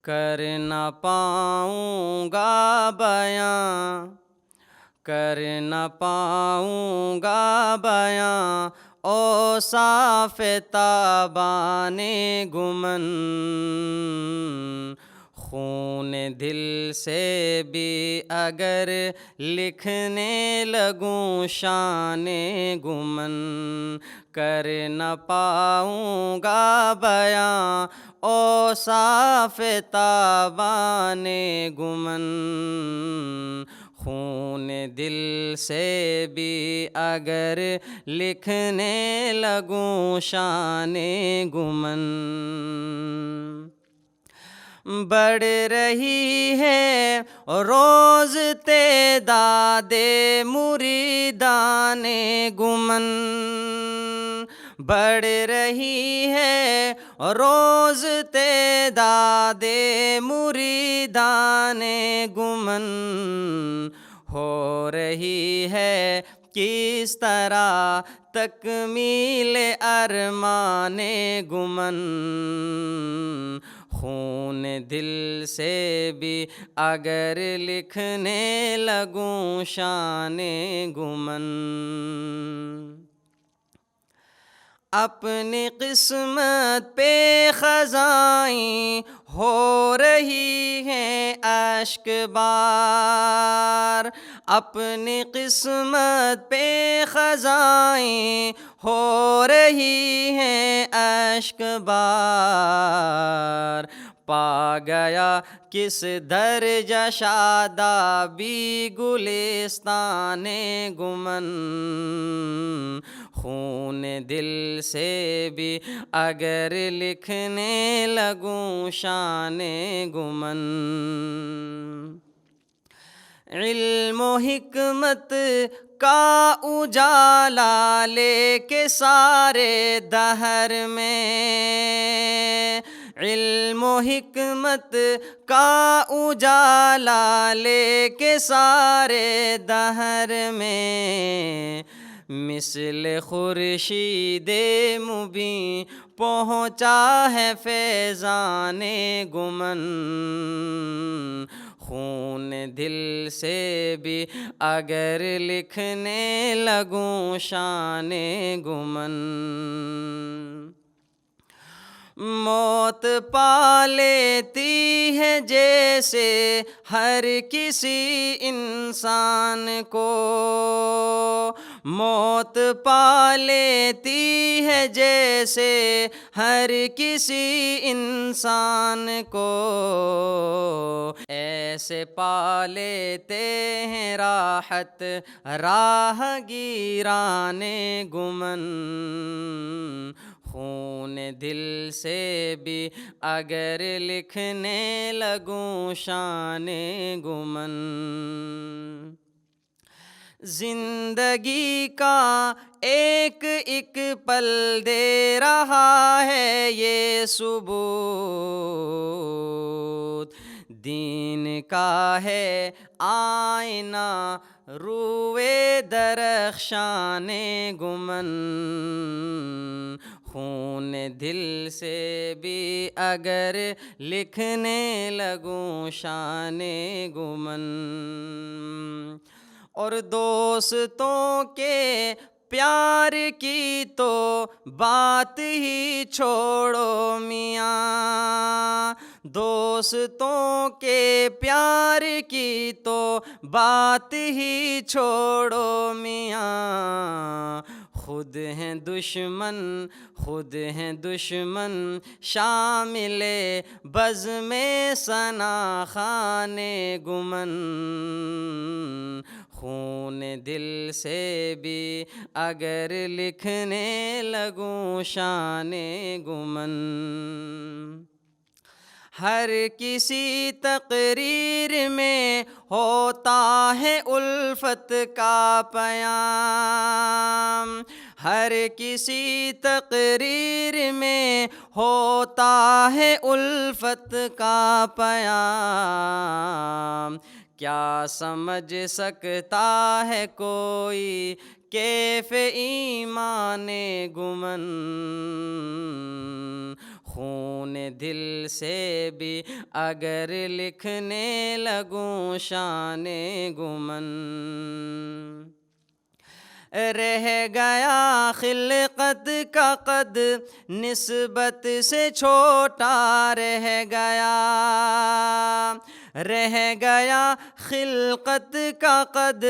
کر نہ پاؤں گا بیاں، کر نہ پاؤں گا بیاں اوصاف تابان گمن، خون دل سے بھی اگر لکھنے لگوں شان گمن، کر نہ پاؤں گا بیاں اوصاف تابان گمن، خون دل سے بھی اگر لکھنے لگوں شان گمن۔ بڑھ رہی ہے روز تعداد مریدان گمن، بڑھ رہی ہے روز تعداد مریدان گمن، ہو رہی ہے کس طرح تکمیل ارمان گمن، خون دل سے بھی اگر لکھنے لگوں شان گمن، اپنی قسمت پہ خزائیں ہو رہی ہیں اشک بار، اپنی قسمت پہ خزائیں ہو رہی ہیں اشک بار، پا گیا کس درجہ شادابی گلستان گمن، خون دل سے بھی اگر لکھنے لگوں شان گمن، علم و حکمت کا اجالا لے کے سارے دہر میں، علم و حکمت کا اجالا لے کے سارے دہر میں، مثل خورشید مبیں پہنچا ہے فیضان گمن، خون دل سے بھی اگر لکھنے لگوں شان گمن، موت پا لیتی ہے جیسے ہر کسی انسان کو، موت پا لیتی ہے جیسے ہر کسی انسان کو، ایسے پا لیتے ہیں راحت راہ گیران گمن، خون دل سے بھی اگر لکھنے لگوں شان گمن، زندگی کا ایک ایک پل دے رہا ہے یہ ثبوت، دین کا ہے آئینہ روئے درخشان گمن، خون دل سے بھی اگر لکھنے لگوں شان گمن، اور دوستوں کے پیار کی تو بات ہی چھوڑو میاں، دوستوں کے پیار کی تو بات ہی چھوڑو میاں، خود ہیں دشمن، خود ہیں دشمن شامل بزم ثنا خوان گمن، خون دل سے بھی اگر لکھنے لگوں شان گمن، ہر کسی تقریر میں ہوتا ہے الفت کا پیام، ہر کسی تقریر میں ہوتا ہے الفت کا پیام، کیا سمجھ سکتا ہے کوئی کیف ایمان گمن، خون دل سے بھی اگر لکھنے لگوں شان گمن، رہ گیا خلقت کا قد نسبت سے چھوٹا، رہ گیا خلقت کا قد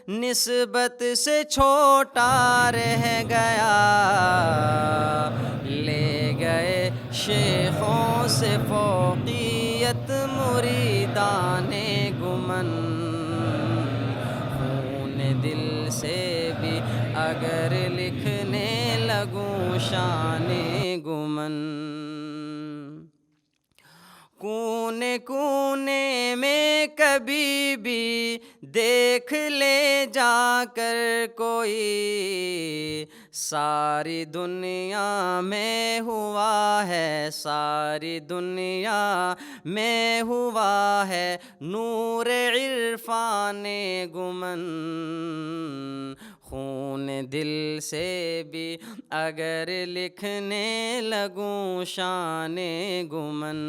نسبت سے چھوٹا رہ گیا، لے گئے شیخوں سے فوقیت مریدان گمن، خون دل سے بھی اگر لکھنے لگوں شان گمن، کونے کونے میں کبھی بھی دیکھ لے جا کر کوئی، ساری دنیا میں ہوا ہے، ساری دنیا میں ہوا ہے نور عرفان گمن، خون دل سے بھی اگر لکھنے لگوں شان گمن،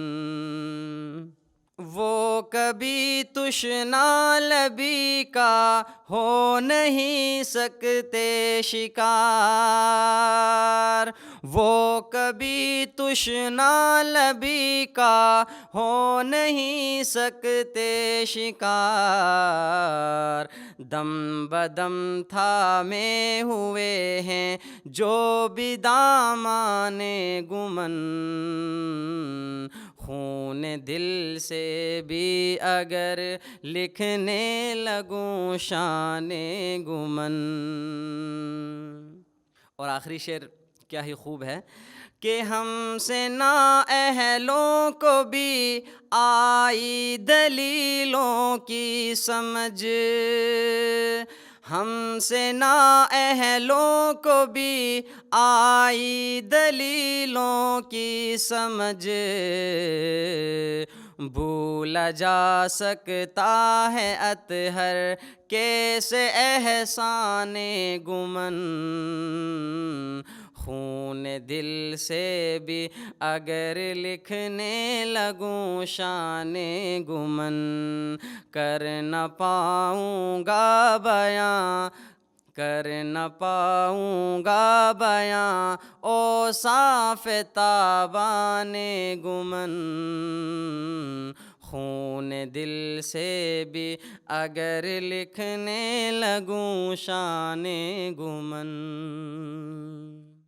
وہ کبھی تشنا لبی کا ہو نہیں سکتے شکار، وہ کبھی تشنا لبی کا ہو نہیں سکتے شکار، دم بدم تھامے ہوئے ہیں جو بھی دامان گمن، خون دل سے بھی اگر لکھنے لگوں شان گمن۔ اور آخری شعر کیا ہی خوب ہے کہ ہم سے نااہلوں کو بھی آئی دلیلوں کی سمجھ، ہم سے نااہلوں کو بھی آئی دلیلوں کی سمجھ، بھولا جا سکتا ہے اطہر کیسے احسان گمن، خون دل سے بھی اگر لکھنے لگوں شان گمن، کر نہ پاؤں گا بیاں، کر نہ پاؤں گا بیاں اوصاف تابان گمن، خون دل سے بھی اگر لکھنے لگوں شان گمن۔